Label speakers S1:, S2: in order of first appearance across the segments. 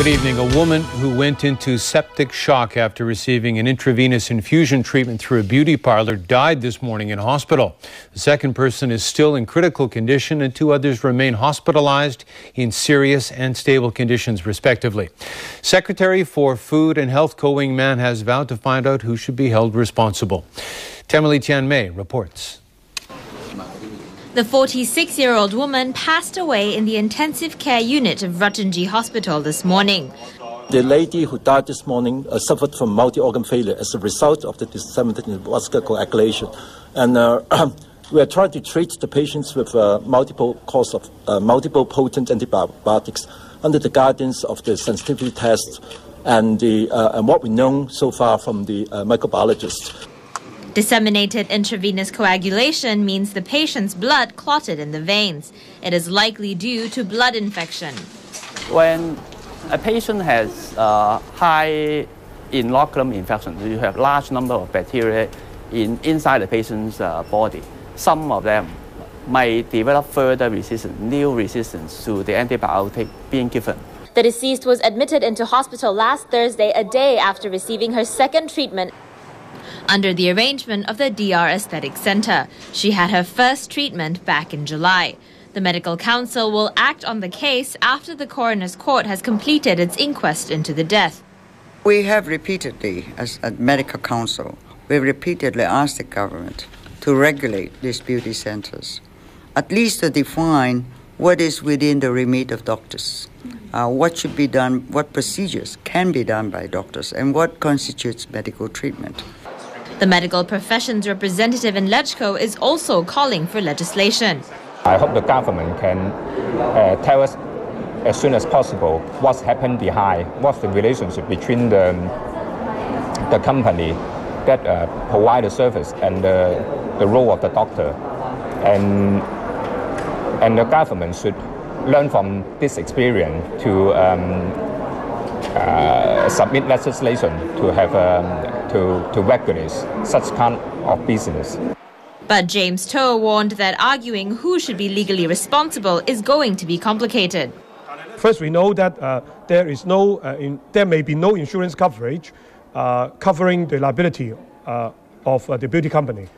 S1: Good evening. A woman who went into septic shock after receiving an intravenous infusion treatment through a beauty parlor died this morning in hospital. The second person is still in critical condition and two others remain hospitalized in serious and stable conditions, respectively. Secretary for Food and Health Ko Wing-man has vowed to find out who should be held responsible. Temily Tianmay reports.
S2: The 46-year-old woman passed away in the intensive care unit of Rattanji Hospital this morning.
S3: The lady who died this morning suffered from multi-organ failure as a result of the disseminated vascular coagulation. And we are trying to treat the patients with multiple course of multiple potent antibiotics under the guidance of the sensitivity test and what we know so far from the microbiologist.
S2: Disseminated intravenous coagulation means the patient's blood clotted in the veins. It is likely due to blood infection.
S4: When a patient has high inoculum infection, you have large number of bacteria inside the patient's body. Some of them may develop further resistance, new resistance to the antibiotic being given.
S2: The deceased was admitted into hospital last Thursday, a day after receiving her second treatment under the arrangement of the DR Aesthetic Center. She had her first treatment back in July. The Medical Council will act on the case after the coroner's court has completed its inquest into the death.
S5: We have repeatedly, as a Medical Council, we've repeatedly asked the government to regulate these beauty centers, at least to define what is within the remit of doctors, what should be done, what procedures can be done by doctors, and what constitutes medical treatment.
S2: The medical profession's representative in LegCo is also calling for legislation.
S6: I hope the government can tell us as soon as possible what's happened behind, what's the relationship between the company that provide the service and the role of the doctor. And the government should learn from this experience to submit legislation to have to regulate such kind of business.
S2: But James Toh warned that arguing who should be legally responsible is going to be complicated.
S7: First, we know that there may be no insurance coverage covering the liability of the beauty company.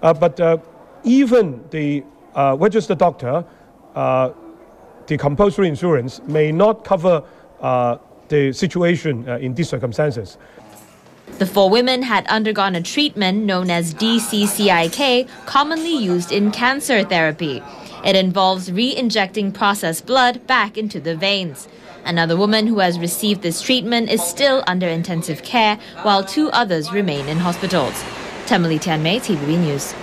S7: But even the registered doctor, the compulsory insurance may not cover the situation in these circumstances.
S2: The four women had undergone a treatment known as DCCIK, commonly used in cancer therapy. It involves re-injecting processed blood back into the veins. Another woman who has received this treatment is still under intensive care, while two others remain in hospitals. Temily Tianmay, TVB News.